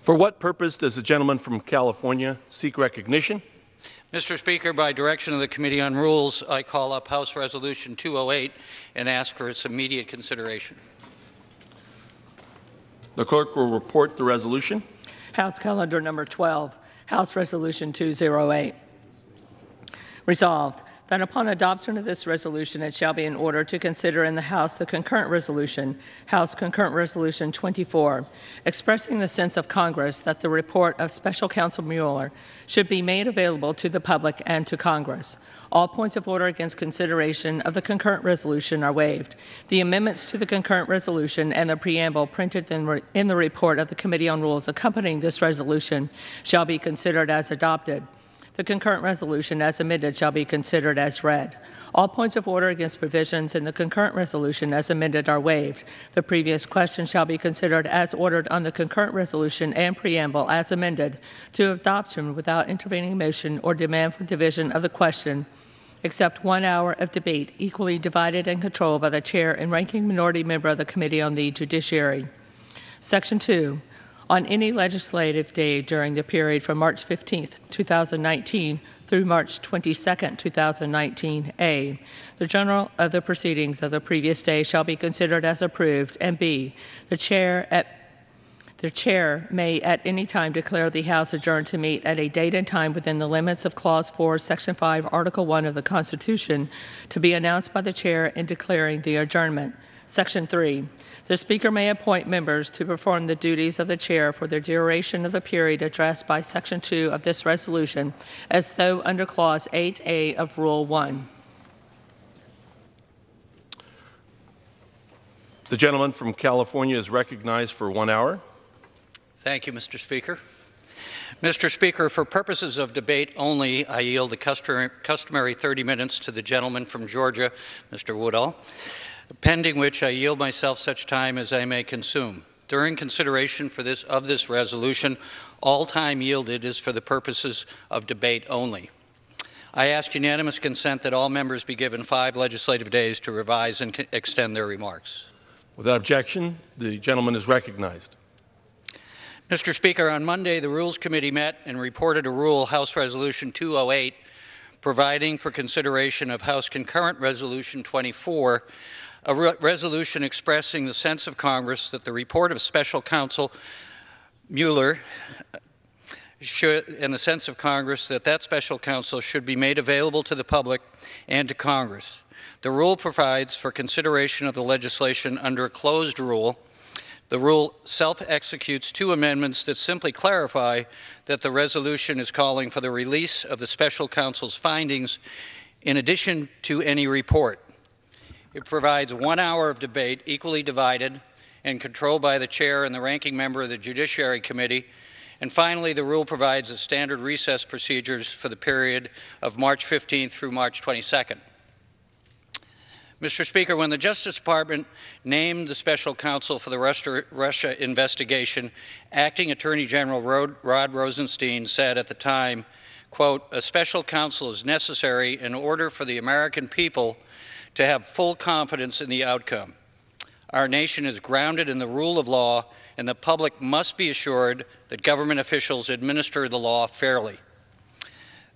For what purpose does the gentleman from California seek recognition? Mr. Speaker, by direction of the Committee on Rules, I call up House Resolution 208 and ask for its immediate consideration. The clerk will report the resolution. House Calendar Number 12, House Resolution 208. Resolved that upon adoption of this resolution, it shall be in order to consider in the House the concurrent resolution, House Concurrent Resolution 24, expressing the sense of Congress that the report of Special Counsel Mueller should be made available to the public and to Congress. All points of order against consideration of the concurrent resolution are waived. The amendments to the concurrent resolution and the preamble printed in the report of the Committee on Rules accompanying this resolution shall be considered as adopted. The concurrent resolution as amended shall be considered as read. All points of order against provisions in the concurrent resolution as amended are waived. The previous question shall be considered as ordered on the concurrent resolution and preamble as amended to adoption without intervening motion or demand for division of the question, except 1 hour of debate equally divided and controlled by the chair and ranking minority member of the Committee on the Judiciary. Section 2. On any legislative day during the period from March 15, 2019 through March 22, 2019, A, the journal of the proceedings of the previous day shall be considered as approved, and B, the chair may at any time declare the House adjourned to meet at a date and time within the limits of Clause 4, Section 5, Article 1 of the Constitution to be announced by the chair in declaring the adjournment. Section 3. The Speaker may appoint members to perform the duties of the chair for the duration of the period addressed by Section 2 of this resolution, as though under Clause 8A of Rule 1. The gentleman from California is recognized for 1 hour. Thank you, Mr. Speaker. Mr. Speaker, for purposes of debate only, I yield the customary 30 minutes to the gentleman from Georgia, Mr. Woodall, pending which I yield myself such time as I may consume. During consideration of this resolution, all time yielded is for the purposes of debate only. I ask unanimous consent that all members be given 5 legislative days to revise and extend their remarks. Without objection, the gentleman is recognized. Mr. Speaker, on Monday, the Rules Committee met and reported a rule, House Resolution 208, providing for consideration of House Concurrent Resolution 24, a resolution expressing the sense of Congress that the report of Special Counsel Mueller and the sense of Congress that Special Counsel should be made available to the public and to Congress. The rule provides for consideration of the legislation under a closed rule. The rule self-executes 2 amendments that simply clarify that the resolution is calling for the release of the Special Counsel's findings in addition to any report. It provides 1 hour of debate equally divided and controlled by the chair and the ranking member of the Judiciary Committee. And finally, the rule provides the standard recess procedures for the period of March 15th through March 22nd. Mr. Speaker, when the Justice Department named the Special Counsel for the Russia investigation, Acting Attorney General Rod Rosenstein said at the time, quote, "A special counsel is necessary in order for the American people to have full confidence in the outcome. Our nation is grounded in the rule of law, and the public must be assured that government officials administer the law fairly."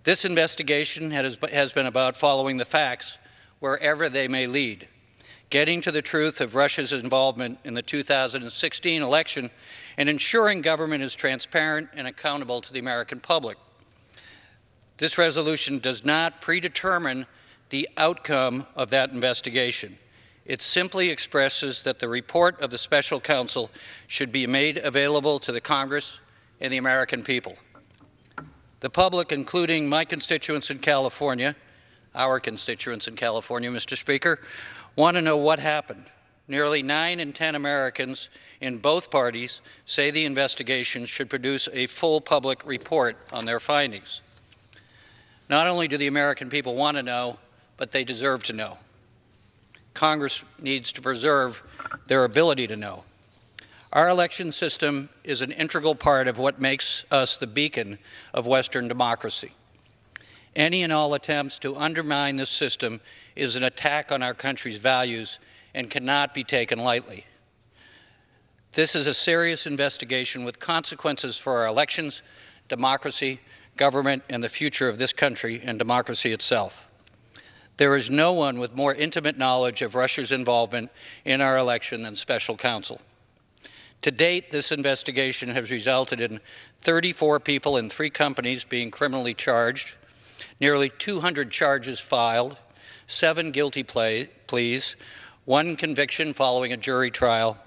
This investigation has been about following the facts wherever they may lead, getting to the truth of Russia's involvement in the 2016 election, and ensuring government is transparent and accountable to the American public. This resolution does not predetermine the outcome of that investigation. It simply expresses that the report of the Special Counsel should be made available to the Congress and the American people. The public, including my constituents in California, our constituents in California, Mr. Speaker, want to know what happened. Nearly 9 in 10 Americans in both parties say the investigation should produce a full public report on their findings. Not only do the American people want to know, but they deserve to know. Congress needs to preserve their ability to know. Our election system is an integral part of what makes us the beacon of Western democracy. Any and all attempts to undermine this system is an attack on our country's values and cannot be taken lightly. This is a serious investigation with consequences for our elections, democracy, government, and the future of this country and democracy itself. There is no one with more intimate knowledge of Russia's involvement in our election than Special Counsel. To date, this investigation has resulted in 34 people in 3 companies being criminally charged, nearly 200 charges filed, 7 guilty pleas, 1 conviction following a jury trial.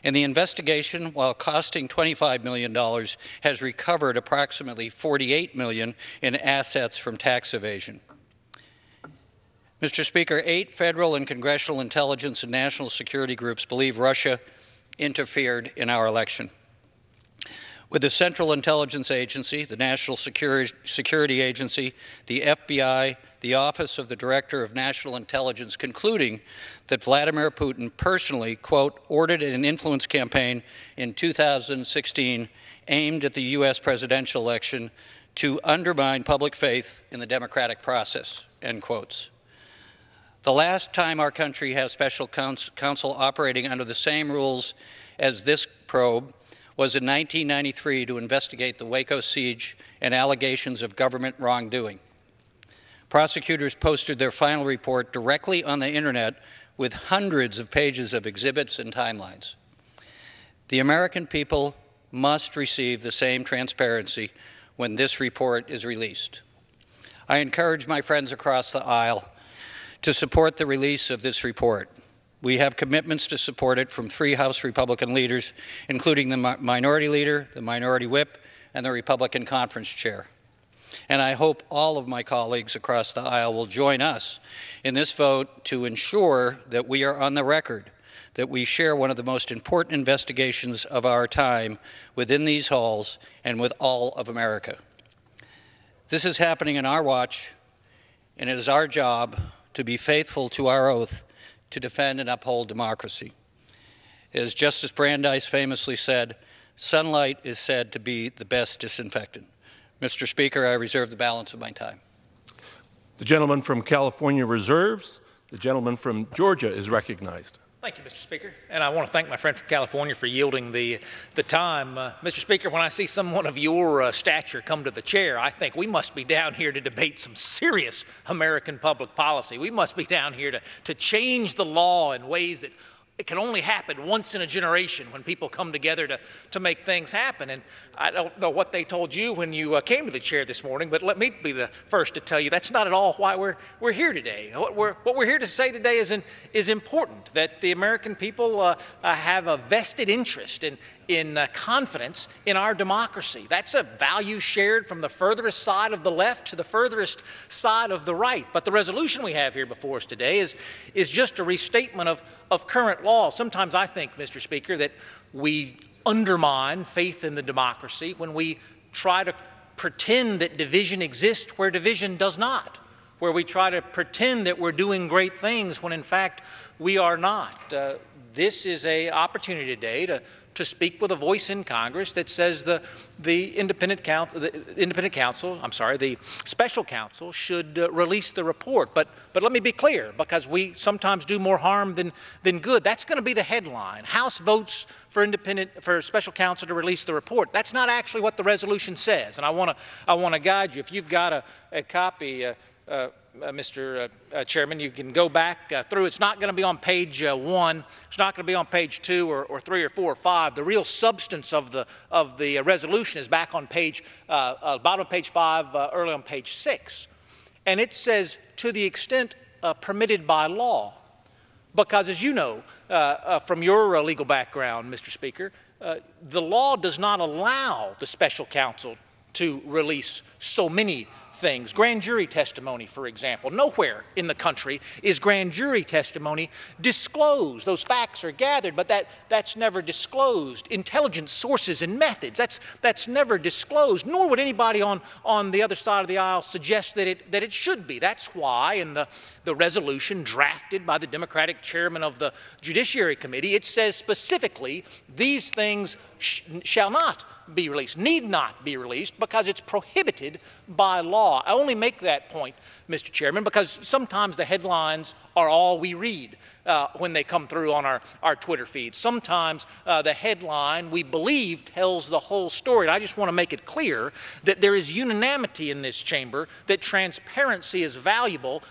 And the investigation, while costing $25 million, has recovered approximately $48 million in assets from tax evasion. Mr. Speaker, 8 federal and congressional intelligence and national security groups believe Russia interfered in our election. With the Central Intelligence Agency, the National Security Agency, the FBI, the Office of the Director of National Intelligence concluding that Vladimir Putin personally, quote, ordered an influence campaign in 2016 aimed at the U.S. presidential election to undermine public faith in the democratic process, end quotes. The last time our country had a special counsel operating under the same rules as this probe was in 1993 to investigate the Waco siege and allegations of government wrongdoing. Prosecutors posted their final report directly on the internet with hundreds of pages of exhibits and timelines. The American people must receive the same transparency when this report is released. I encourage my friends across the aisle to support the release of this report. We have commitments to support it from 3 House Republican leaders, including the Minority Leader, the Minority Whip, and the Republican Conference Chair. And I hope all of my colleagues across the aisle will join us in this vote to ensure that we are on the record, that we share one of the most important investigations of our time within these halls and with all of America. This is happening in our watch, and it is our job to be faithful to our oath to defend and uphold democracy. As Justice Brandeis famously said, sunlight is said to be the best disinfectant. Mr. Speaker, I reserve the balance of my time. The gentleman from California reserves. The gentleman from Georgia is recognized. Thank you, Mr. Speaker. And I want to thank my friend from California for yielding the time. Mr. Speaker, when I see someone of your stature come to the chair, I think we must be down here to debate some serious American public policy. We must be down here to change the law in ways that it can only happen once in a generation when people come together to make things happen. And I don't know what they told you when you came to the chair this morning, but let me be the first to tell you that's not at all why we're here today. What we're here to say today is important, that the American people have a vested interest in confidence in our democracy. That's a value shared from the furthest side of the left to the furthest side of the right. But the resolution we have here before us today is just a restatement of current law. Sometimes I think, Mr. Speaker, that we undermine faith in the democracy when we try to pretend that division exists where division does not, where we try to pretend that we're doing great things when in fact we are not. This is an opportunity today to speak with a voice in Congress that says the special counsel should release the report. But let me be clear, because we sometimes do more harm than good. That's going to be the headline. House votes for special counsel to release the report. That's not actually what the resolution says. And I want to guide you. If you've got a copy, Mr. Chairman, you can go back through. It's not going to be on page 1. It's not going to be on page 2 or 3 or 4 or 5. The real substance of the resolution is back on page bottom of page 5, early on page 6, and it says to the extent permitted by law, because as you know from your legal background, Mr. Speaker, the law does not allow the special counsel to release so many things. Grand jury testimony, for example. Nowhere in the country is grand jury testimony disclosed. Those facts are gathered, but that's never disclosed. Intelligence sources and methods, that's never disclosed, nor would anybody on the other side of the aisle suggest that it should be. That's why in the resolution drafted by the Democratic chairman of the Judiciary Committee, it says specifically these things shall not be released, need not be released, because it's prohibited by law. law. I only make that point, Mr. Chairman, because sometimes the headlines are all we read when they come through on our Twitter feed. Sometimes the headline, we believe, tells the whole story. And I just want to make it clear that there is unanimity in this chamber that transparency is valuable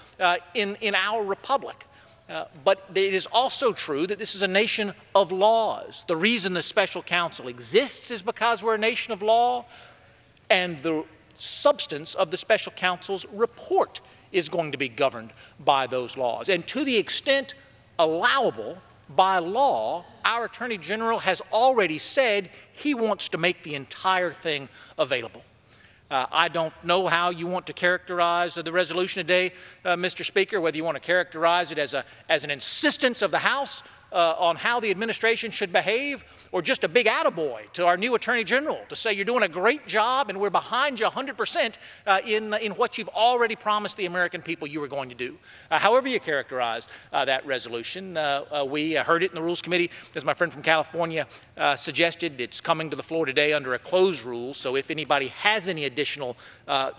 in our republic. But it is also true that this is a nation of laws. The reason the special counsel exists is because we're a nation of law, and the substance of the special counsel's report is going to be governed by those laws. And to the extent allowable by law, our Attorney General has already said he wants to make the entire thing available. I don't know how you want to characterize the resolution today, Mr. Speaker, whether you want to characterize it as an insistence of the House on how the administration should behave, or just a big attaboy to our new Attorney General to say you're doing a great job and we're behind you 100% in what you've already promised the American people you were going to do. However you characterize that resolution, we heard it in the Rules Committee. As my friend from California suggested, it's coming to the floor today under a closed rule, so if anybody has any additional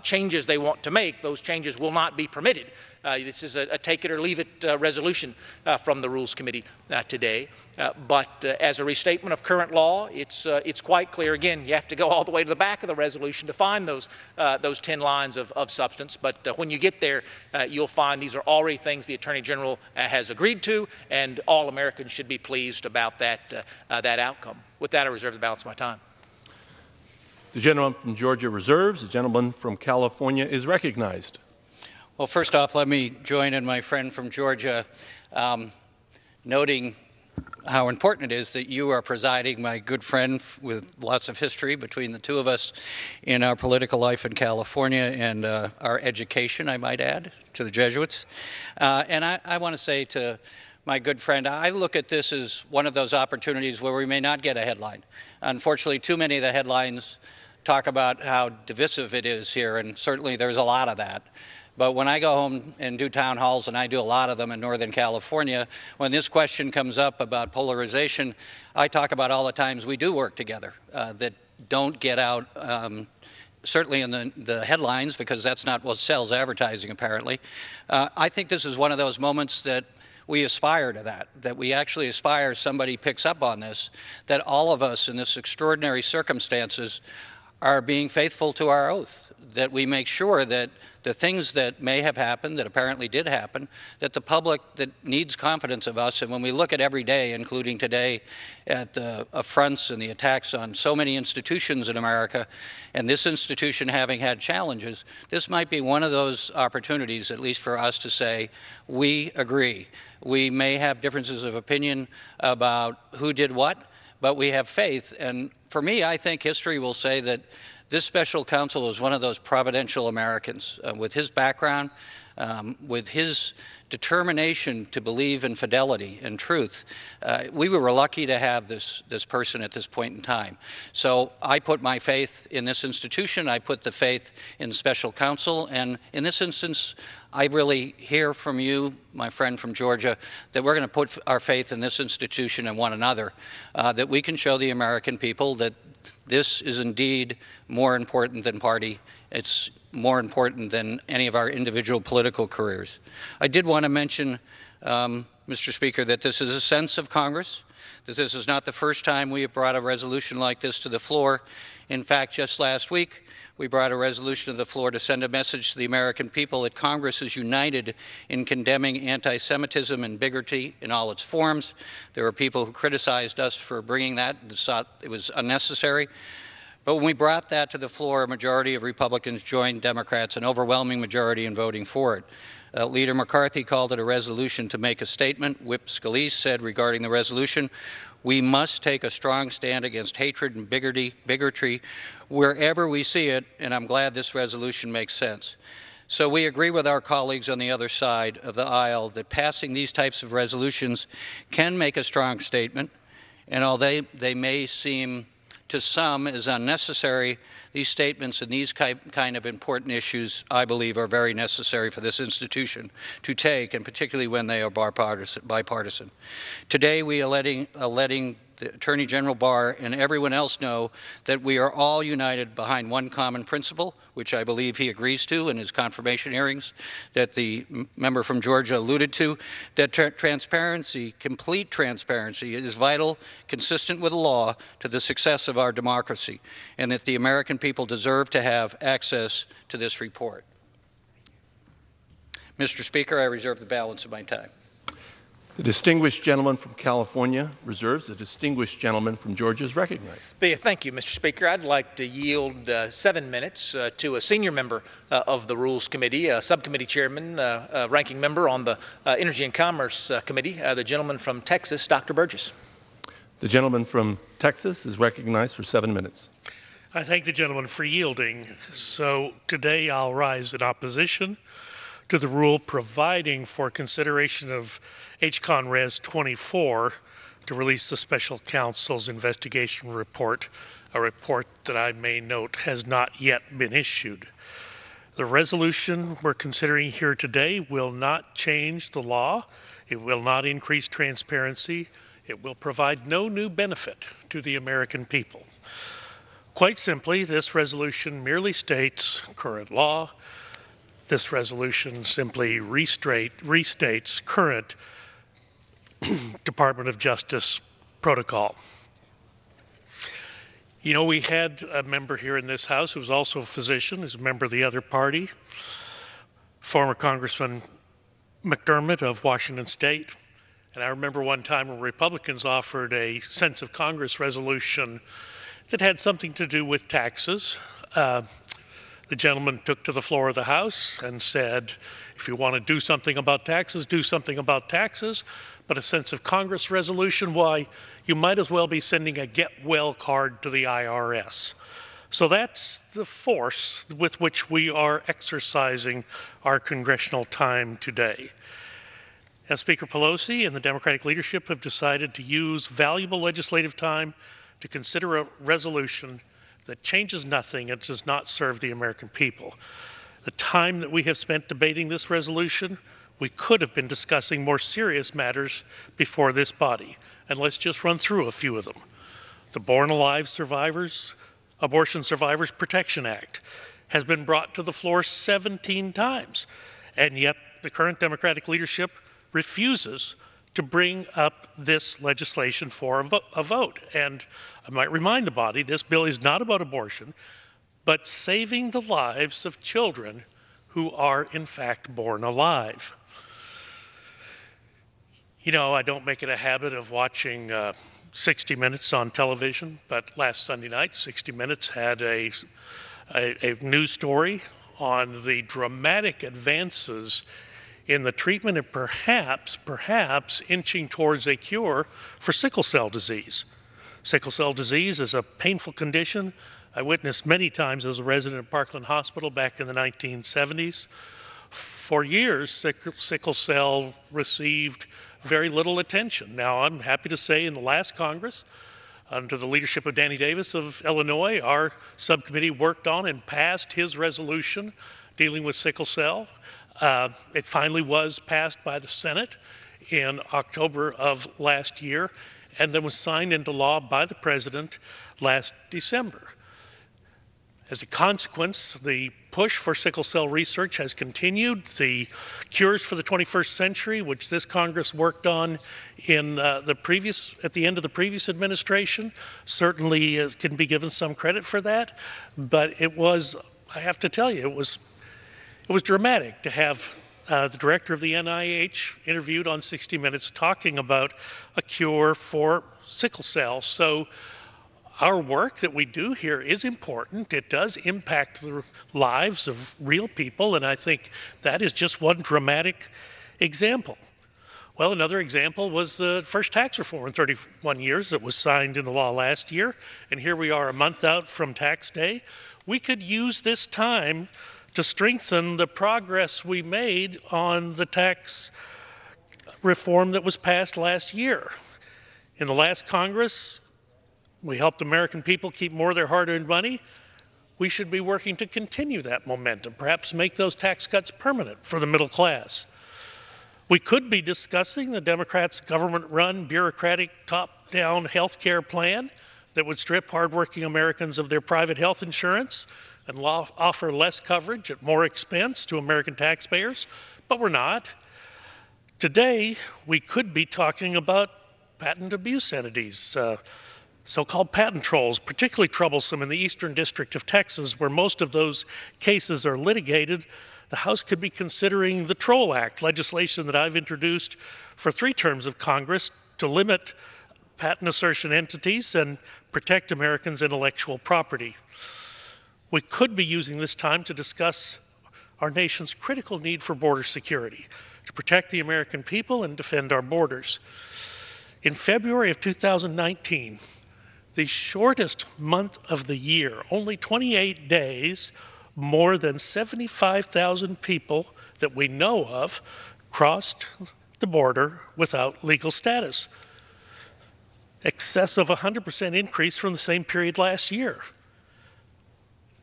changes they want to make, those changes will not be permitted. This is a take-it-or-leave-it resolution from the Rules Committee today. But as a restatement of current law, it's quite clear. Again, you have to go all the way to the back of the resolution to find those 10 lines of substance. But when you get there, you'll find these are already things the Attorney General has agreed to, and all Americans should be pleased about that outcome. With that, I reserve the balance of my time. The gentleman from Georgia reserves. The gentleman from California is recognized. Well, first off, let me join in my friend from Georgia noting how important it is that you are presiding, my good friend with lots of history between the two of us in our political life in California and our education, I might add, to the Jesuits. And I want to say to my good friend, I look at this as one of those opportunities where we may not get a headline. Unfortunately, too many of the headlines talk about how divisive it is here, and certainly there's a lot of that. But when I go home and do town halls, and I do a lot of them in Northern California, when this question comes up about polarization, I talk about all the times we do work together that don't get out, certainly in the headlines, because that's not what sells advertising, apparently. I think this is one of those moments that we aspire to that we actually aspire, somebody picks up on this, that all of us in this extraordinary circumstances are being faithful to our oath, that we make sure that the things that may have happened, that apparently did happen, that the public that needs confidence of us, and when we look at every day, including today, at the affronts and the attacks on so many institutions in America, and this institution having had challenges, this might be one of those opportunities, at least for us, to say, we agree. We may have differences of opinion about who did what, but we have faith. And for me, I think history will say that this special counsel is one of those providential Americans with his background, with his determination to believe in fidelity and truth. We were lucky to have this person at this point in time. So I put my faith in this institution. I put the faith in special counsel. And in this instance, I really hear from you, my friend from Georgia, that we're going to put our faith in this institution and one another, that we can show the American people that this is indeed more important than party. It's more important than any of our individual political careers. I did want to mention, Mr. Speaker, that this is a sense of Congress, that this is not the first time we have brought a resolution like this to the floor. In fact, just last week, we brought a resolution to the floor to send a message to the American people that Congress is united in condemning anti-Semitism and bigotry in all its forms. There were people who criticized us for bringing that and thought it was unnecessary. But when we brought that to the floor, a majority of Republicans joined Democrats, an overwhelming majority in voting for it. Leader McCarthy called it a resolution to make a statement. Whip Scalise said regarding the resolution, we must take a strong stand against hatred and bigotry wherever we see it, and I'm glad this resolution makes sense. So we agree with our colleagues on the other side of the aisle that passing these types of resolutions can make a strong statement, and although they may seem to some as unnecessary, these statements and these kind of important issues, I believe, are very necessary for this institution to take, and particularly when they are bipartisan. Today, we are letting the Attorney General Barr, and everyone else know that we are all united behind one common principle, which I believe he agrees to in his confirmation hearings that the member from Georgia alluded to, that transparency, complete transparency, is vital, consistent with the law, to the success of our democracy, and that the American people deserve to have access to this report. Mr. Speaker, I reserve the balance of my time. The distinguished gentleman from California reserves. The distinguished gentleman from Georgia is recognized. Thank you, Mr. Speaker. I'd like to yield 7 minutes to a senior member of the Rules Committee, subcommittee chairman, ranking member on the Energy and Commerce Committee, the gentleman from Texas, Dr. Burgess. The gentleman from Texas is recognized for 7 minutes. I thank the gentleman for yielding. So today I'll rise in opposition to the rule providing for consideration of H-Con Res 24 to release the special counsel's investigation report, a report that I may note has not yet been issued. The resolution we're considering here today will not change the law. It will not increase transparency. It will provide no new benefit to the American people. Quite simply, this resolution merely states current law. This resolution simply restates current Department of Justice protocol. You know, we had a member here in this House who was also a physician, who's a member of the other party, former Congressman McDermott of Washington State. And I remember one time when Republicans offered a sense of Congress resolution that had something to do with taxes. The gentleman took to the floor of the House and said, if you want to do something about taxes, do something about taxes. But a sense of Congress resolution, why, you might as well be sending a get well card to the IRS. So that's the force with which we are exercising our congressional time today. As Speaker Pelosi and the Democratic leadership have decided to use valuable legislative time to consider a resolution that changes nothing and does not serve the American people. The time that we have spent debating this resolution, we could have been discussing more serious matters before this body. And let's just run through a few of them. The Born Alive Survivors, Abortion Survivors Protection Act has been brought to the floor 17 times, and yet the current Democratic leadership refuses to bring up this legislation for a vote. And I might remind the body, this bill is not about abortion, but saving the lives of children who are in fact born alive. You know, I don't make it a habit of watching 60 Minutes on television, but last Sunday night, 60 Minutes had a news story on the dramatic advances in the treatment and perhaps inching towards a cure for sickle cell disease. Sickle cell disease is a painful condition I witnessed many times as a resident of Parkland Hospital back in the 1970s. For years, sickle cell received very little attention. Now, I'm happy to say in the last Congress, under the leadership of Danny Davis of Illinois, our subcommittee worked on and passed his resolution dealing with sickle cell. It finally was passed by the Senate in October of last year and then was signed into law by the President last December. As a consequence, the push for sickle cell research has continued. The cures for the 21st century, which this Congress worked on in at the end of the previous administration, certainly can be given some credit for that. But it was, I have to tell you, it was dramatic to have the director of the NIH interviewed on 60 Minutes talking about a cure for sickle cell. So our work that we do here is important. It does impact the lives of real people, and I think that is just one dramatic example. Well, another example was the first tax reform in 31 years that was signed into law last year, and here we are a month out from tax day. We could use this time to strengthen the progress we made on the tax reform that was passed last year. In the last Congress, we helped American people keep more of their hard-earned money. We should be working to continue that momentum, perhaps make those tax cuts permanent for the middle class. We could be discussing the Democrats' government-run, bureaucratic, top-down health care plan that would strip hardworking Americans of their private health insurance and offer less coverage at more expense to American taxpayers, but we're not. Today, we could be talking about patent abuse entities, so-called patent trolls, particularly troublesome in the Eastern District of Texas, where most of those cases are litigated. The House could be considering the Troll Act, legislation that I've introduced for 3 terms of Congress to limit patent assertion entities and protect Americans' intellectual property. We could be using this time to discuss our nation's critical need for border security, to protect the American people and defend our borders. In February of 2019, the shortest month of the year, only 28 days, more than 75,000 people that we know of crossed the border without legal status. Excess of 100% increase from the same period last year.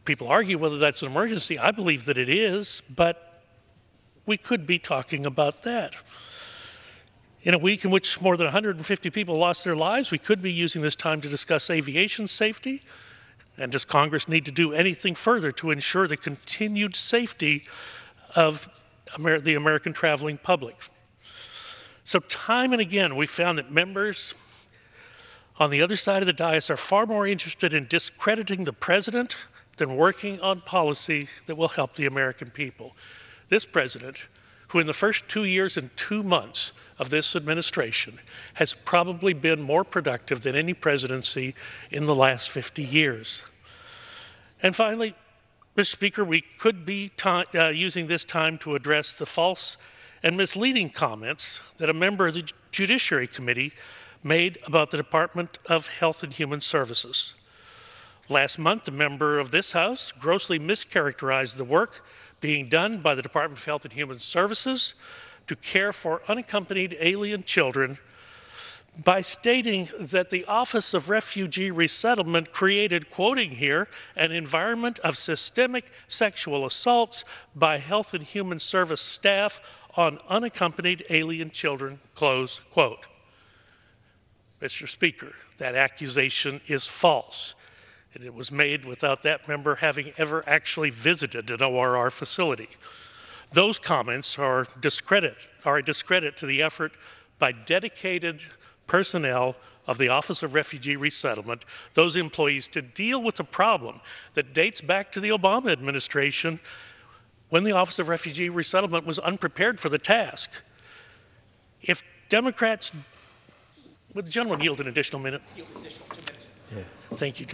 People argue whether that's an emergency. I believe that it is, but we could be talking about that. In a week in which more than 150 people lost their lives, we could be using this time to discuss aviation safety. And does Congress need to do anything further to ensure the continued safety of the American traveling public? So time and again, we found that members on the other side of the dais are far more interested in discrediting the president than working on policy that will help the American people. This president, who in the first 2 years and 2 months of this administration has probably been more productive than any presidency in the last 50 years. And finally, Mr. Speaker, we could be using this time to address the false and misleading comments that a member of the Judiciary Committee made about the Department of Health and Human Services. Last month, a member of this House grossly mischaracterized the work being done by the Department of Health and Human Services to care for unaccompanied alien children by stating that the Office of Refugee Resettlement created, quoting here, an environment of systemic sexual assaults by Health and Human Service staff on unaccompanied alien children, close quote. Mr. Speaker, that accusation is false, and it was made without that member having ever actually visited an ORR facility. Those comments are a discredit to the effort by dedicated personnel of the Office of Refugee Resettlement, those employees, to deal with a problem that dates back to the Obama administration when the Office of Refugee Resettlement was unprepared for the task. If Democrats, would the gentleman yield an additional minute? Yeah. Thank you.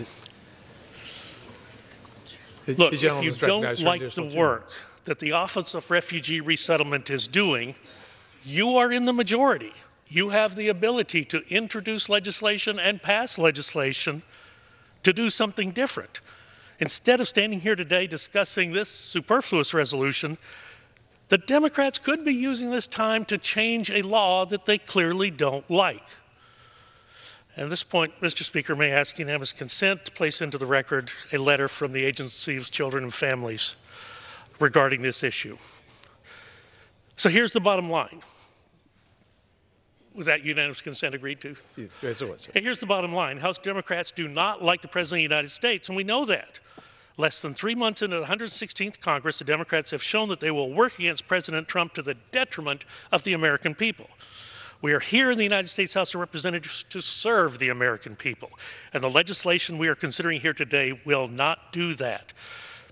Look, if you don't like the work that the Office of Refugee Resettlement is doing, you are in the majority. You have the ability to introduce legislation and pass legislation to do something different. Instead of standing here today discussing this superfluous resolution, the Democrats could be using this time to change a law that they clearly don't like. And at this point, Mr. Speaker, may I ask unanimous consent to place into the record a letter from the Agency of Children and Families regarding this issue. So here's the bottom line. Was that unanimous consent agreed to? Yes, it was, sir. And here's the bottom line. House Democrats do not like the President of the United States, and we know that. Less than 3 months into the 116th Congress, the Democrats have shown that they will work against President Trump to the detriment of the American people. We are here in the United States House of Representatives to serve the American people, and the legislation we are considering here today will not do that.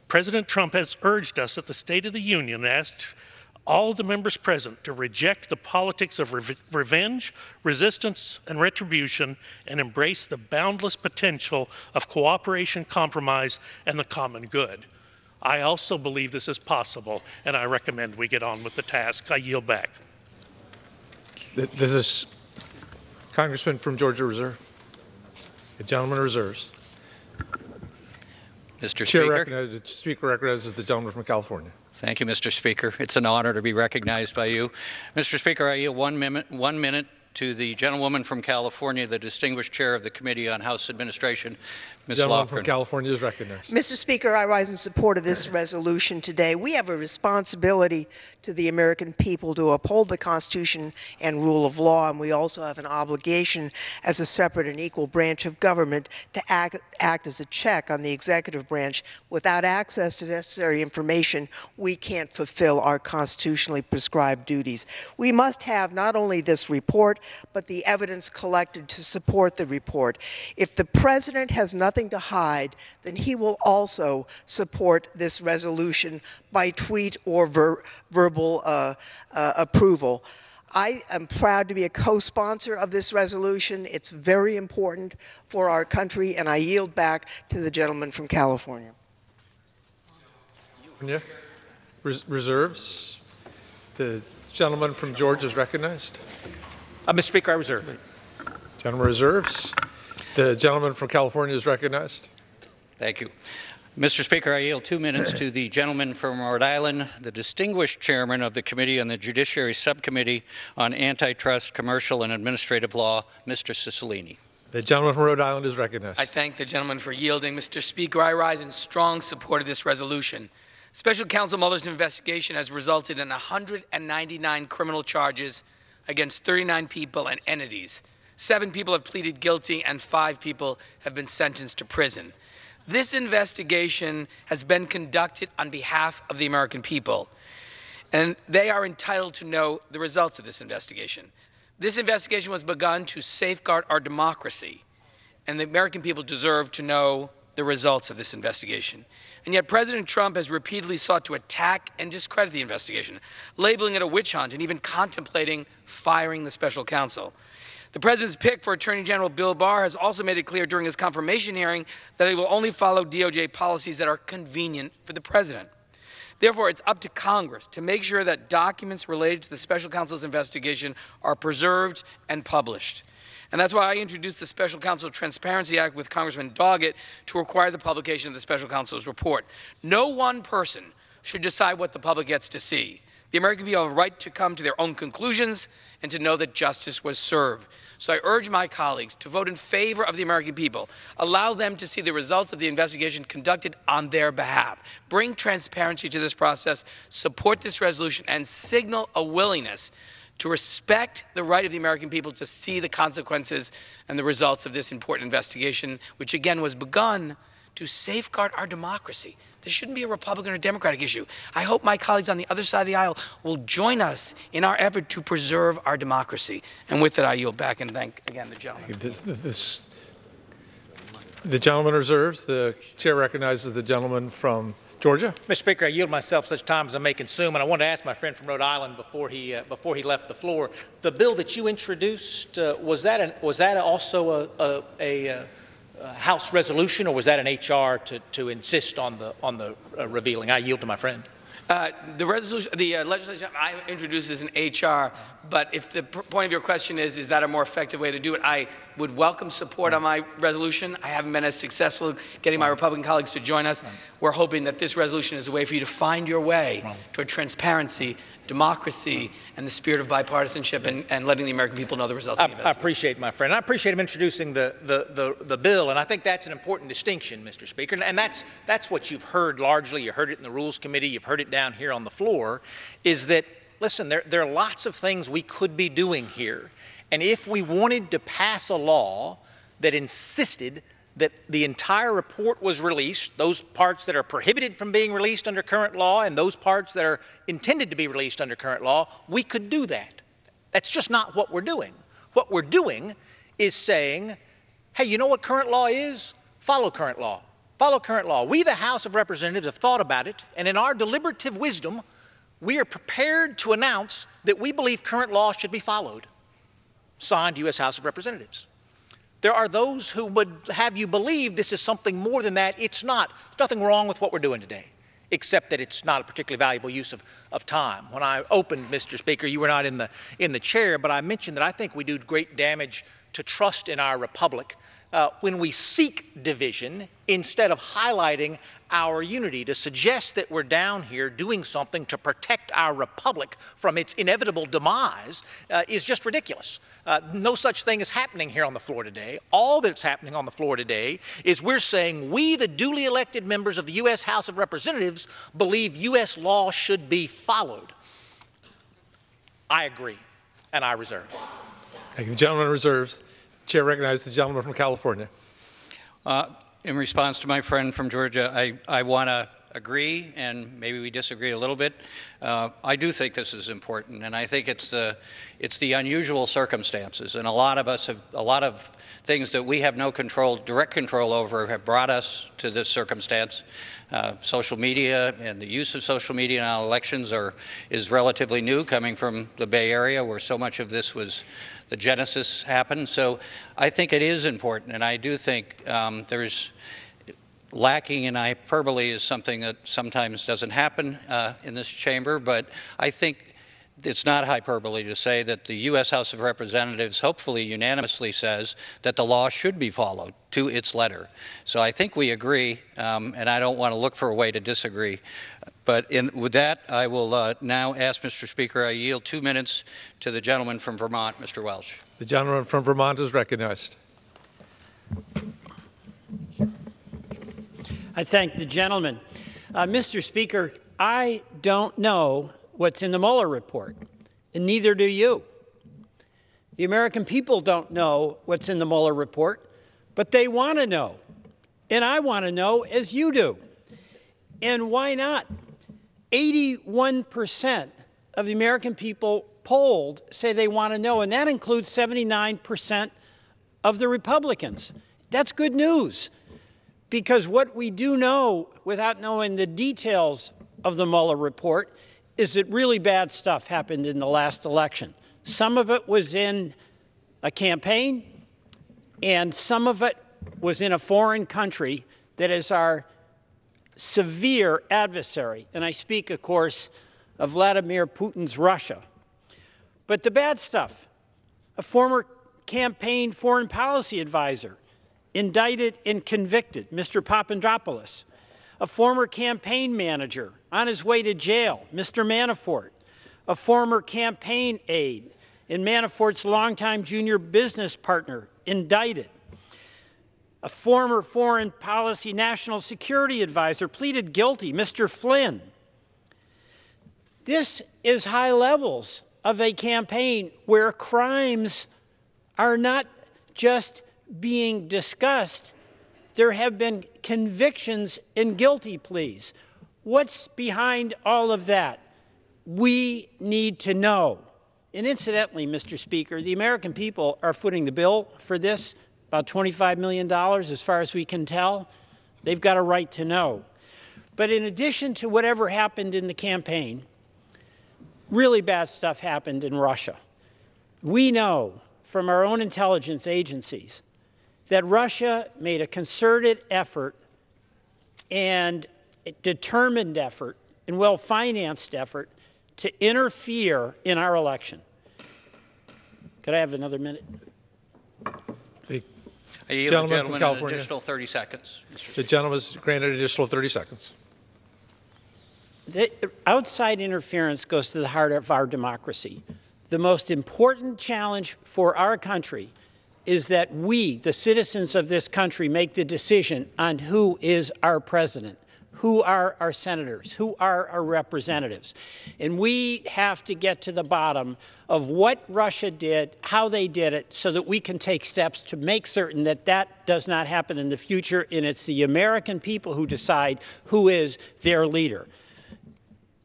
President Trump has urged us at the State of the Union, asked all the members present to reject the politics of revenge, resistance, and retribution, and embrace the boundless potential of cooperation, compromise, and the common good. I also believe this is possible, and I recommend we get on with the task. I yield back. This is Congressman from Georgia Reserve. The gentleman reserves. Mr. The Speaker recognizes the gentleman from California. Thank you, Mr. Speaker. It's an honor to be recognized by you. Mr. Speaker, I yield 1 minute to the gentlewoman from California, the distinguished chair of the Committee on House Administration, Ms. Gentleman Lofgren. from California is recognized. Mr. Speaker, I rise in support of this resolution today. We have a responsibility to the American people to uphold the Constitution and rule of law, and we also have an obligation as a separate and equal branch of government to act as a check on the executive branch. Without access to necessary information, we can't fulfill our constitutionally prescribed duties. We must have not only this report, but the evidence collected to support the report. If the President has nothing to hide, then he will also support this resolution by tweet or verbal approval. I am proud to be a co-sponsor of this resolution. It's very important for our country, and I yield back to the gentleman from California. Reserves. The gentleman from Georgia is recognized. Mr. Speaker, I reserve. Gentleman reserves. The gentleman from California is recognized. Thank you. Mr. Speaker, I yield 2 minutes to the gentleman from Rhode Island, the distinguished chairman of the Committee on the Judiciary Subcommittee on Antitrust, Commercial, and Administrative Law, Mr. Cicilline. The gentleman from Rhode Island is recognized. I thank the gentleman for yielding. Mr. Speaker, I rise in strong support of this resolution. Special Counsel Mueller's investigation has resulted in 199 criminal charges against 39 people and entities. 7 people have pleaded guilty and 5 people have been sentenced to prison. This investigation has been conducted on behalf of the American people, and they are entitled to know the results of this investigation. This investigation was begun to safeguard our democracy, and the American people deserve to know the results of this investigation. And yet President Trump has repeatedly sought to attack and discredit the investigation, labeling it a witch hunt and even contemplating firing the special counsel. The President's pick for Attorney General Bill Barr has also made it clear during his confirmation hearing that he will only follow DOJ policies that are convenient for the President. Therefore, it's up to Congress to make sure that documents related to the special counsel's investigation are preserved and published. And that's why I introduced the Special Counsel Transparency Act with Congressman Doggett to require the publication of the special counsel's report. No one person should decide what the public gets to see. The American people have a right to come to their own conclusions and to know that justice was served. So I urge my colleagues to vote in favor of the American people. Allow them to see the results of the investigation conducted on their behalf. Bring transparency to this process, support this resolution, and signal a willingness to respect the right of the American people to see the consequences and the results of this important investigation, which again was begun to safeguard our democracy. This shouldn't be a Republican or Democratic issue. I hope my colleagues on the other side of the aisle will join us in our effort to preserve our democracy. And with that, I yield back and thank again the gentleman. The gentleman reserves. The chair recognizes the gentleman from Georgia. Mr. Speaker, I yield myself such time as I may consume, and I want to ask my friend from Rhode Island before he left the floor. The bill that you introduced, was that also a House resolution, or was that an HR to insist on the revealing? I yield to my friend. The legislation I introduced is an HR, but if the point of your question is that a more effective way to do it, I would welcome support on my resolution. I haven't been as successful getting my Republican colleagues to join us. We're hoping that this resolution is a way for you to find your way toward transparency, democracy, and the spirit of bipartisanship and letting the American people know the results of the investigation. I appreciate my friend. I appreciate him introducing the bill, and I think that's an important distinction, Mr. Speaker, and that's what you've heard largely. You heard it in the Rules Committee. You've heard it down here on the floor, is that, listen, there are lots of things we could be doing here. And if we wanted to pass a law that insisted that the entire report was released, those parts that are prohibited from being released under current law and those parts that are intended to be released under current law, we could do that. That's just not what we're doing. What we're doing is saying, hey, you know what current law is? Follow current law. Follow current law. We, the House of Representatives, have thought about it, and in our deliberative wisdom, we are prepared to announce that we believe current law should be followed. Signed, U.S. House of Representatives. There are those who would have you believe this is something more than that. It's not. There's nothing wrong with what we're doing today, except that it's not a particularly valuable use of time. When I opened, Mr. Speaker, you were not in the chair, but I mentioned that I think we do great damage to trust in our republic when we seek division instead of highlighting our unity. To suggest that we're down here doing something to protect our republic from its inevitable demise is just ridiculous. No such thing is happening here on the floor today. All that's happening on the floor today is we're saying we, the duly elected members of the U.S. House of Representatives, believe U.S. law should be followed. I agree, and I reserve. Thank you. The gentleman reserves. The chair recognizes the gentleman from California. In response to my friend from Georgia, I want to agree, and maybe we disagree a little bit. I do think this is important, and I think it's the unusual circumstances, and a lot of things that we have no control, direct control over, have brought us to this circumstance. Social media and the use of social media in our elections is relatively new, coming from the Bay Area, where so much of this was the genesis happened. So I think it is important, and I do think there's lacking in hyperbole is something that sometimes doesn't happen in this chamber, but I think it's not hyperbole to say that the U.S. House of Representatives hopefully unanimously says that the law should be followed to its letter. So I think we agree, and I don't want to look for a way to disagree. But with that, I will now ask Mr. Speaker, I yield 2 minutes to the gentleman from Vermont, Mr. Welch. The gentleman from Vermont is recognized. I thank the gentleman. Mr. Speaker, I don't know what's in the Mueller report, and neither do you. The American people don't know what's in the Mueller report, but they want to know, and I want to know as you do. And why not? 81% of the American people polled say they want to know, and that includes 79% of the Republicans. That's good news, because what we do know, without knowing the details of the Mueller report, is that really bad stuff happened in the last election. Some of it was in a campaign, and some of it was in a foreign country that is our severe adversary. And I speak, of course, of Vladimir Putin's Russia. But the bad stuff, a former campaign foreign policy advisor indicted and convicted, Mr. Papadopoulos. A former campaign manager on his way to jail, Mr. Manafort. A former campaign aide and Manafort's longtime junior business partner indicted. A former foreign policy national security advisor pleaded guilty, Mr. Flynn. This is high levels of a campaign where crimes are not just being discussed, there have been convictions and guilty pleas. What's behind all of that? We need to know. And incidentally, Mr. Speaker, the American people are footing the bill for this, about $25 million as far as we can tell. They've got a right to know. But in addition to whatever happened in the campaign, really bad stuff happened in Russia. We know from our own intelligence agencies that Russia made a concerted effort and a determined effort and well-financed effort to interfere in our election. Could I have another minute? The I yield gentleman the from gentleman California. an additional 30 seconds. The gentleman is granted an additional 30 seconds. The outside interference goes to the heart of our democracy. The most important challenge for our country is that we, the citizens of this country, make the decision on who is our president, who are our senators, who are our representatives. And we have to get to the bottom of what Russia did, how they did it, so that we can take steps to make certain that that does not happen in the future, and it's the American people who decide who is their leader.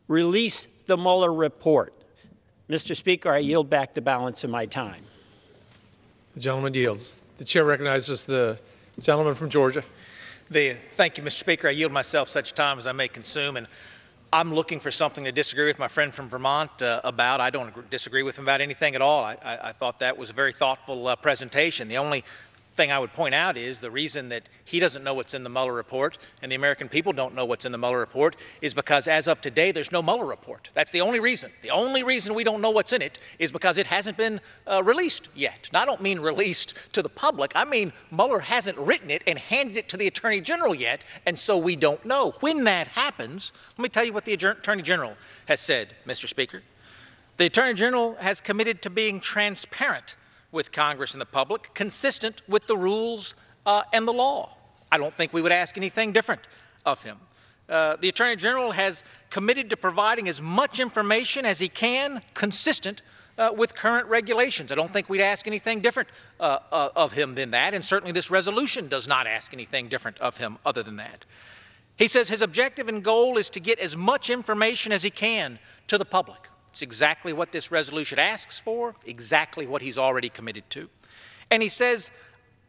Release the Mueller report. Mr. Speaker, I yield back the balance of my time. The gentleman yields. The chair recognizes the gentleman from Georgia. Thank you, Mr. Speaker. I yield myself such time as I may consume, and I'm looking for something to disagree with my friend from Vermont about. I don't disagree with him about anything at all. I thought that was a very thoughtful presentation. The only thing I would point out is the reason that he doesn't know what's in the Mueller report and the American people don't know what's in the Mueller report is because as of today, there's no Mueller report. That's the only reason. The only reason we don't know what's in it is because it hasn't been released yet. And I don't mean released to the public. I mean Mueller hasn't written it and handed it to the Attorney General yet, and so we don't know. When that happens, let me tell you what the Attorney General has said, Mr. Speaker. The Attorney General has committed to being transparent with Congress and the public, consistent with the rules and the law. I don't think we would ask anything different of him. The Attorney General has committed to providing as much information as he can, consistent with current regulations. I don't think we'd ask anything different of him than that, and certainly this resolution does not ask anything different of him other than that. He says his objective and goal is to get as much information as he can to the public. It's exactly what this resolution asks for, exactly what he's already committed to. And he says,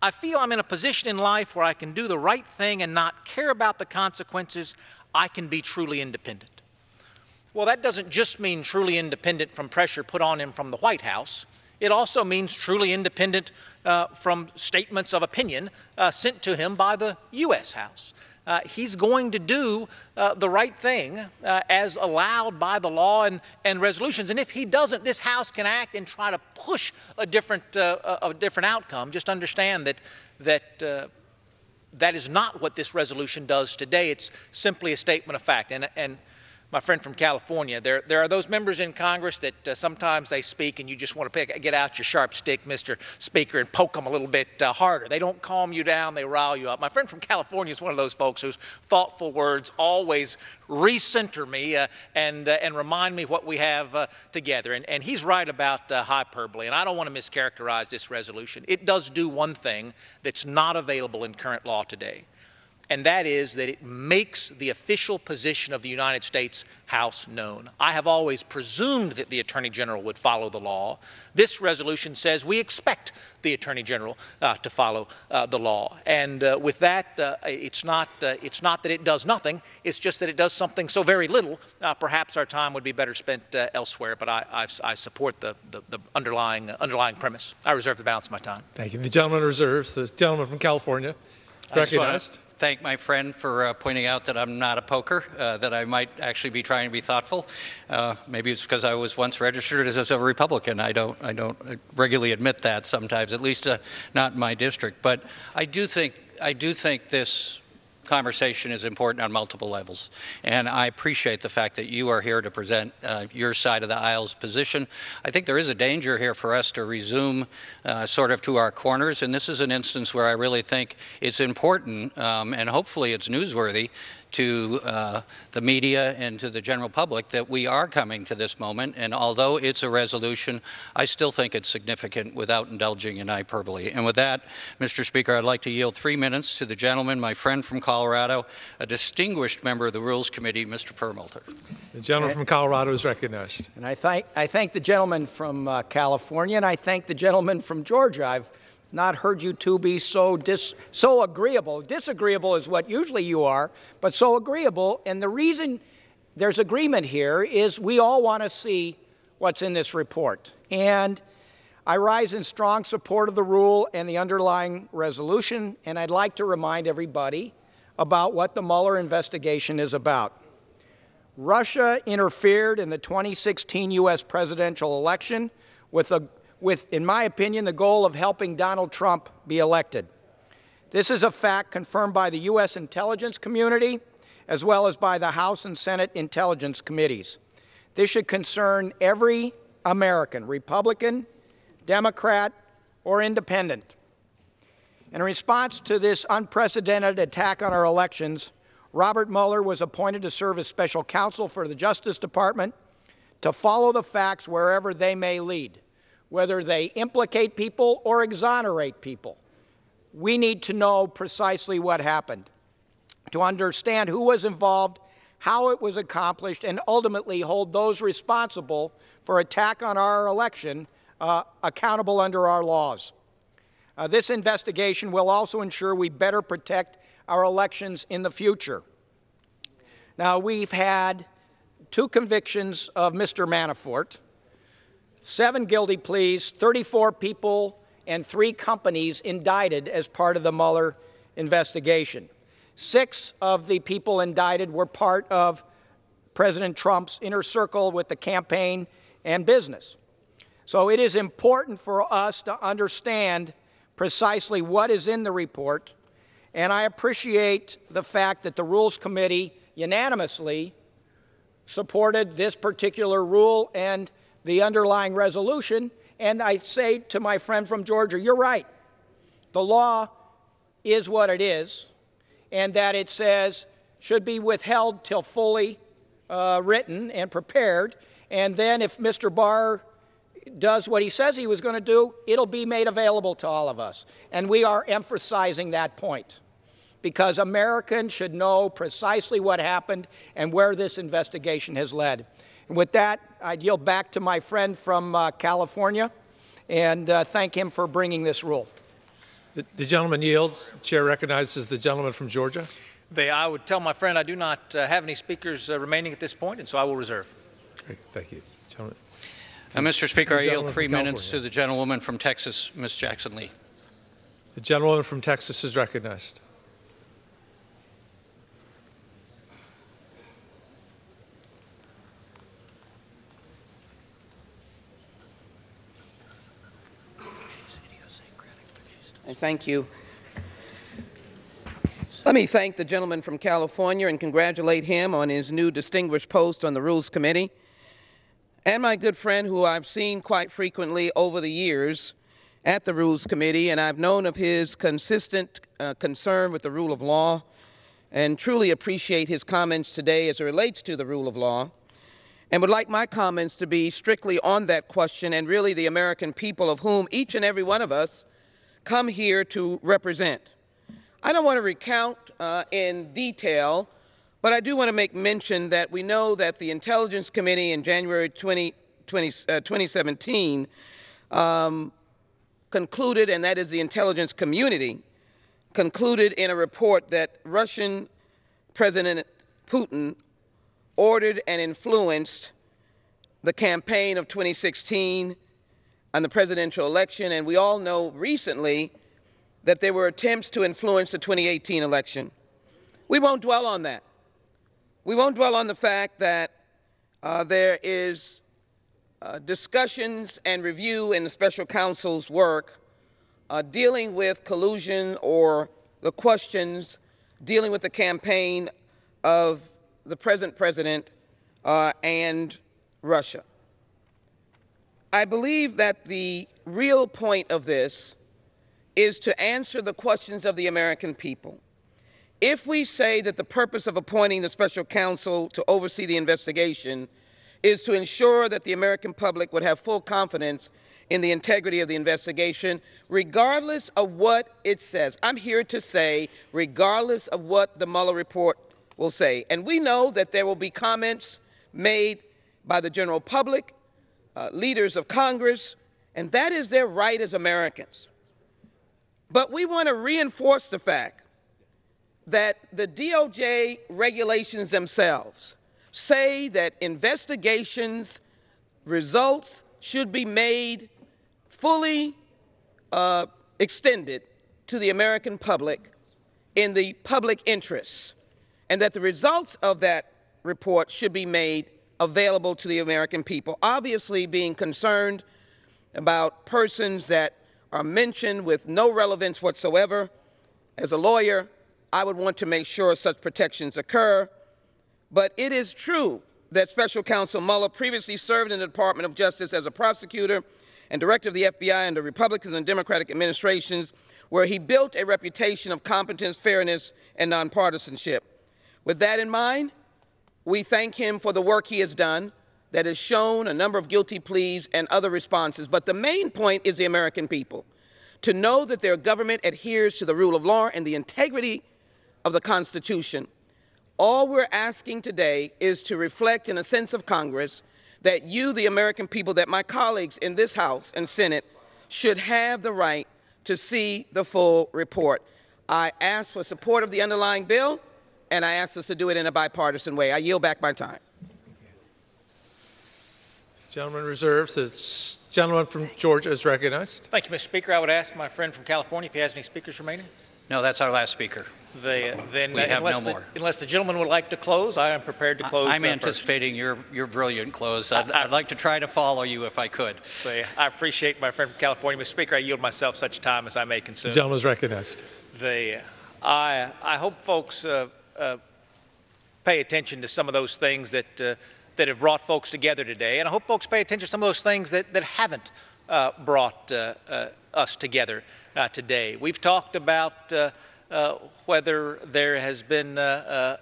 I feel I'm in a position in life where I can do the right thing and not care about the consequences. I can be truly independent. Well, that doesn't just mean truly independent from pressure put on him from the White House. It also means truly independent from statements of opinion sent to him by the U.S. House. He's going to do the right thing as allowed by the law and resolutions. And if he doesn't, this House can act and try to push a different outcome. Just understand that that is not what this resolution does today. It's simply a statement of fact. And my friend from California, there are those members in Congress that sometimes they speak and you just want to get out your sharp stick, Mr. Speaker, and poke them a little bit harder. They don't calm you down, they rile you up. My friend from California is one of those folks whose thoughtful words always recenter me and remind me what we have together. And he's right about hyperbole, and I don't want to mischaracterize this resolution. It does do one thing that's not available in current law today. And that is that it makes the official position of the United States House known. I have always presumed that the Attorney General would follow the law. This resolution says we expect the Attorney General to follow the law. And with that, it's not that it does nothing. It's just that it does something so very little. Perhaps our time would be better spent elsewhere. But I support the underlying premise. I reserve the balance of my time. Thank you. The gentleman reserves. The gentleman from California is recognized. Thank my friend for pointing out that I'm not a poker, that I might actually be trying to be thoughtful. Maybe it's because I was once registered as a Republican. I don't regularly admit that sometimes, at least not in my district. But I do think this conversation is important on multiple levels. And I appreciate the fact that you are here to present your side of the aisle's position. I think there is a danger here for us to resume sort of to our corners. And this is an instance where I really think it's important and hopefully it's newsworthy to the media and to the general public that we are coming to this moment. And although it's a resolution, I still think it's significant without indulging in hyperbole. And with that, Mr. Speaker, I'd like to yield 3 minutes to the gentleman, my friend from Colorado, a distinguished member of the Rules Committee, Mr. Perlmutter. The gentleman from Colorado is recognized. And I thank the gentleman from California, and I thank the gentleman from Georgia. I've not heard you two be so agreeable. Disagreeable is what usually you are, but so agreeable. And the reason there's agreement here is we all want to see what's in this report. And I rise in strong support of the rule and the underlying resolution, and I'd like to remind everybody about what the Mueller investigation is about. Russia interfered in the 2016 U.S. presidential election with, in my opinion, the goal of helping Donald Trump be elected. This is a fact confirmed by the U.S. intelligence community as well as by the House and Senate Intelligence Committees. This should concern every American, Republican, Democrat, or Independent. In response to this unprecedented attack on our elections, Robert Mueller was appointed to serve as special counsel for the Justice Department to follow the facts wherever they may lead, whether they implicate people or exonerate people. We need to know precisely what happened, to understand who was involved, how it was accomplished, and ultimately hold those responsible for attack on our election accountable under our laws. This investigation will also ensure we better protect our elections in the future. Now, we've had 2 convictions of Mr. Manafort, 7 guilty pleas, 34 people and 3 companies indicted as part of the Mueller investigation. 6 of the people indicted were part of President Trump's inner circle with the campaign and business. So it is important for us to understand precisely what is in the report, and I appreciate the fact that the Rules Committee unanimously supported this particular rule and the underlying resolution. And I say to my friend from Georgia, you're right. The law is what it is, and that it says should be withheld till fully written and prepared. And then if Mr. Barr does what he says he was going to do, it'll be made available to all of us. And we are emphasizing that point, because Americans should know precisely what happened and where this investigation has led. And with that, I yield back to my friend from California and thank him for bringing this rule. The gentleman yields. The chair recognizes the gentleman from Georgia. I would tell my friend I do not have any speakers remaining at this point, and so I will reserve. Great, thank you. Gentleman. Mr. Speaker, I yield gentleman 3 from minutes to California. the gentlewoman from Texas, Ms. Jackson Lee. The gentleman from Texas is recognized. Thank you. Let me thank the gentleman from California and congratulate him on his new distinguished post on the Rules Committee, and my good friend who I've seen quite frequently over the years at the Rules Committee, and I've known of his consistent concern with the rule of law and truly appreciate his comments today as it relates to the rule of law, and would like my comments to be strictly on that question and really the American people of whom each and every one of us come here to represent. I don't want to recount in detail, but I do want to make mention that we know that the Intelligence Committee in January 2017 concluded, and that is the intelligence community, concluded in a report that Russian President Putin ordered and influenced the campaign of 2016 on the presidential election, and we all know recently that there were attempts to influence the 2018 election. We won't dwell on that. We won't dwell on the fact that there is discussions and review in the special counsel's work dealing with collusion or the questions dealing with the campaign of the present president and Russia. I believe that the real point of this is to answer the questions of the American people. If we say that the purpose of appointing the special counsel to oversee the investigation is to ensure that the American public would have full confidence in the integrity of the investigation, regardless of what it says. I'm here to say, regardless of what the Mueller report will say. And we know that there will be comments made by the general public, leaders of Congress, and that is their right as Americans. But we want to reinforce the fact that the DOJ regulations themselves say that investigations results should be made fully extended to the American public in the public interest, and that the results of that report should be made available to the American people, obviously being concerned about persons that are mentioned with no relevance whatsoever. As a lawyer, I would want to make sure such protections occur. But it is true that Special Counsel Mueller previously served in the Department of Justice as a prosecutor and director of the FBI under Republican and Democratic administrations, where he built a reputation of competence, fairness, and nonpartisanship. With that in mind, we thank him for the work he has done that has shown a number of guilty pleas and other responses. But the main point is the American people, to know that their government adheres to the rule of law and the integrity of the Constitution. All we're asking today is to reflect in a sense of Congress that you, the American people, that my colleagues in this House and Senate should have the right to see the full report. I ask for support of the underlying bill, and I ask us to do it in a bipartisan way. I yield back my time. Gentleman reserves. The gentleman from Georgia is recognized. Thank you, Mr. Speaker. I would ask my friend from California if he has any speakers remaining. No, that's our last speaker. Unless the gentleman would like to close, I am prepared to close. I'm anticipating your brilliant close. I'd like to try to follow you if I could. I appreciate my friend from California. Mr. Speaker, I yield myself such time as I may consume. The gentleman is recognized. I hope folks pay attention to some of those things that have brought folks together today, and I hope folks pay attention to some of those things that haven't brought us together today. We've talked about whether there has been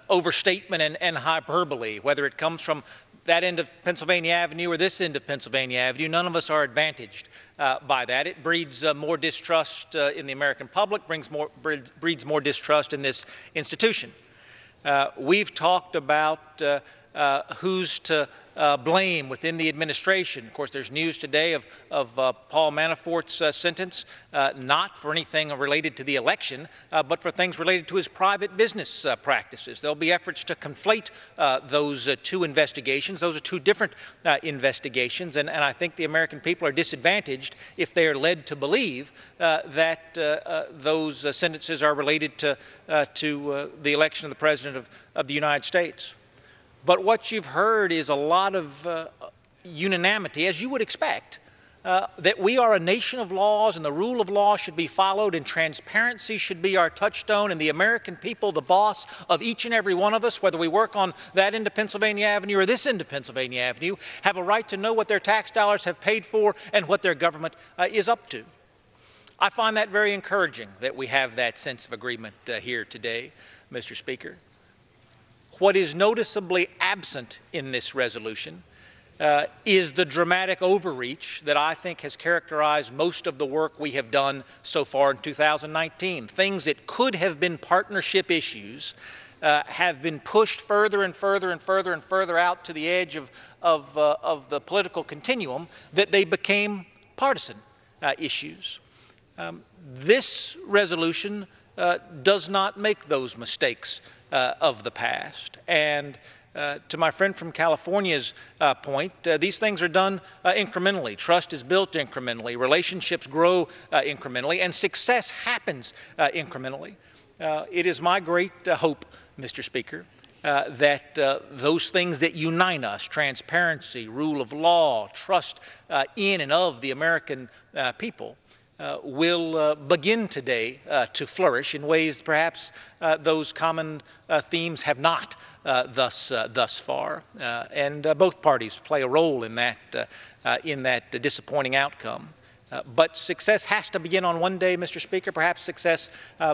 overstatement and hyperbole, whether it comes from that end of Pennsylvania Avenue or this end of Pennsylvania Avenue. None of us are advantaged by that. It breeds more distrust in the American public, breeds more distrust in this institution. We've talked about who's to blame within the administration. Of course, there's news today of Paul Manafort's sentence, not for anything related to the election, but for things related to his private business practices. There'll be efforts to conflate those two investigations. Those are two different investigations, and I think the American people are disadvantaged if they are led to believe that those sentences are related to the election of the President of the United States. But what you've heard is a lot of unanimity, as you would expect, that we are a nation of laws and the rule of law should be followed and transparency should be our touchstone, and the American people, the boss of each and every one of us, whether we work on that end of Pennsylvania Avenue or this end of Pennsylvania Avenue, have a right to know what their tax dollars have paid for and what their government is up to. I find that very encouraging that we have that sense of agreement here today, Mr. Speaker. What is noticeably absent in this resolution is the dramatic overreach that I think has characterized most of the work we have done so far in 2019. Things that could have been partnership issues have been pushed further and further and further and further out to the edge of the political continuum that they became partisan issues. This resolution does not make those mistakes of the past. And to my friend from California's point, these things are done incrementally. Trust is built incrementally. Relationships grow incrementally. And success happens incrementally. It is my great hope, Mr. Speaker, that those things that unite us, transparency, rule of law, trust in and of the American people, will begin today to flourish in ways perhaps those common themes have not thus far. And both parties play a role in that disappointing outcome. But success has to begin on one day, Mr. Speaker. Perhaps success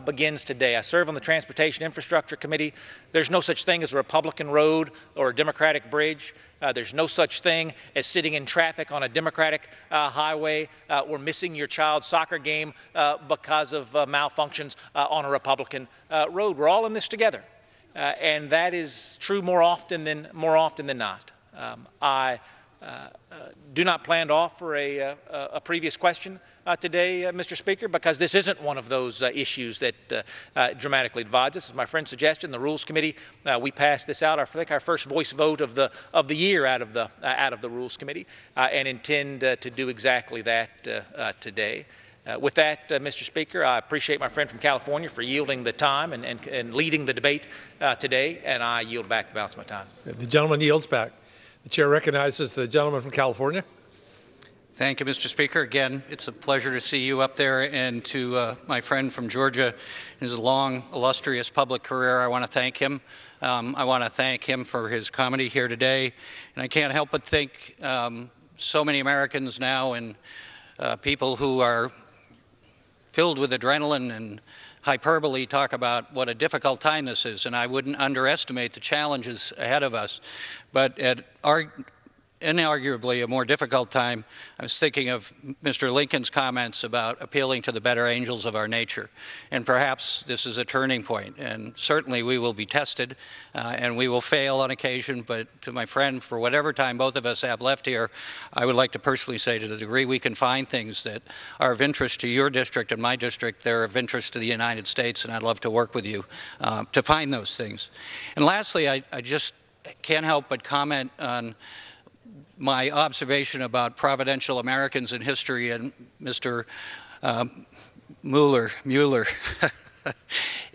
begins today. I serve on the Transportation Infrastructure Committee. There's no such thing as a Republican road or a Democratic bridge. There's no such thing as sitting in traffic on a Democratic highway or missing your child's soccer game because of malfunctions on a Republican road. We're all in this together, and that is true more often than not. I do not plan to offer a previous question today, Mr. Speaker, because this isn't one of those issues that dramatically divides us. As my friend suggested, in the Rules Committee, we passed this out. I think our first voice vote of the year out of the Rules Committee, and intend to do exactly that today. With that, Mr. Speaker, I appreciate my friend from California for yielding the time and leading the debate today, and I yield back the balance of my time. The gentleman yields back. The chair recognizes the gentleman from California. Thank you, Mr. Speaker. Again, it's a pleasure to see you up there, and to my friend from Georgia, his long, illustrious public career, I want to thank him. I want to thank him for his comedy here today, and I can't help but think so many Americans now and people who are filled with adrenaline and hyperbole talk about what a difficult time this is, and I wouldn't underestimate the challenges ahead of us. But at inarguably a more difficult time, I was thinking of Mr. Lincoln's comments about appealing to the better angels of our nature. And perhaps this is a turning point. And certainly we will be tested and we will fail on occasion. But to my friend, for whatever time both of us have left here, I would like to personally say, to the degree we can find things that are of interest to your district and my district, they're of interest to the United States, and I'd love to work with you to find those things. And lastly, I just can't help but comment on my observation about providential Americans in history and Mr. Mueller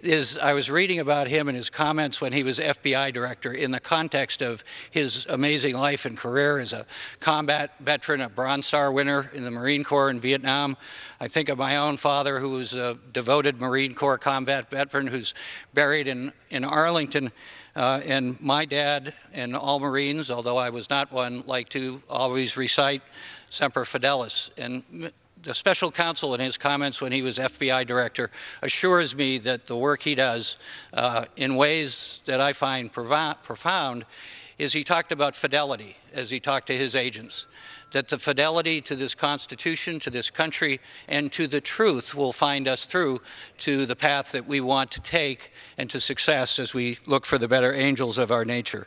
is I was reading about him and his comments when he was FBI director in the context of his amazing life and career as a combat veteran, a Bronze Star winner in the Marine Corps in Vietnam. I think of my own father, who was a devoted Marine Corps combat veteran who's buried in Arlington. And my dad and all Marines, although I was not one, like to always recite Semper Fidelis. And the special counsel in his comments when he was FBI director assures me that the work he does in ways that I find profound is he talked about fidelity as he talked to his agents, that the fidelity to this Constitution, to this country, and to the truth will find us through to the path that we want to take and to success as we look for the better angels of our nature.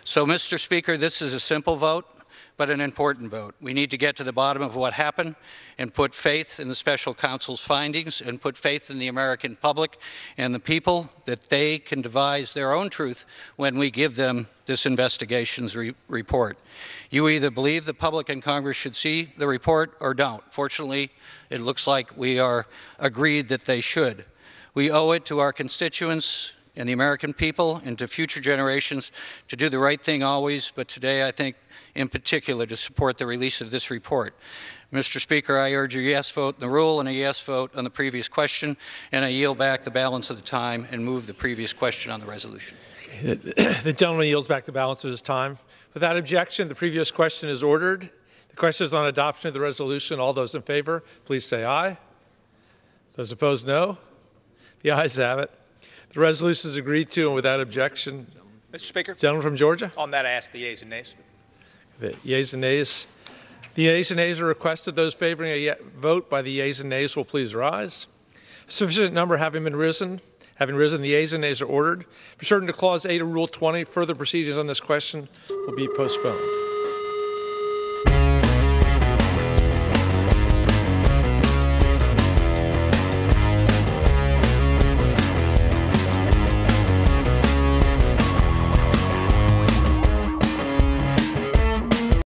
So, Mr. Speaker, this is a simple vote, but an important vote. We need to get to the bottom of what happened and put faith in the special counsel's findings and put faith in the American public and the people that they can devise their own truth when we give them this investigation's report. You either believe the public and Congress should see the report or don't. Fortunately, it looks like we are agreed that they should. We owe it to our constituents and the American people and to future generations to do the right thing always, but today I think in particular to support the release of this report. Mr. Speaker, I urge a yes vote in the rule and a yes vote on the previous question, and I yield back the balance of the time and move the previous question on the resolution. The gentleman yields back the balance of his time. Without objection, the previous question is ordered. The question is on adoption of the resolution. All those in favor, please say aye. Those opposed, no. The ayes have it. The resolution is agreed to and without objection. Mr. Speaker. Gentleman from Georgia. On that, I ask the yeas and nays. The yeas and nays. The yeas and nays are requested. Those favoring a vote by the yeas and nays will please rise. Sufficient number having risen, the yeas and nays are ordered. Pursuant to Clause 8 of Rule 20, further proceedings on this question will be postponed.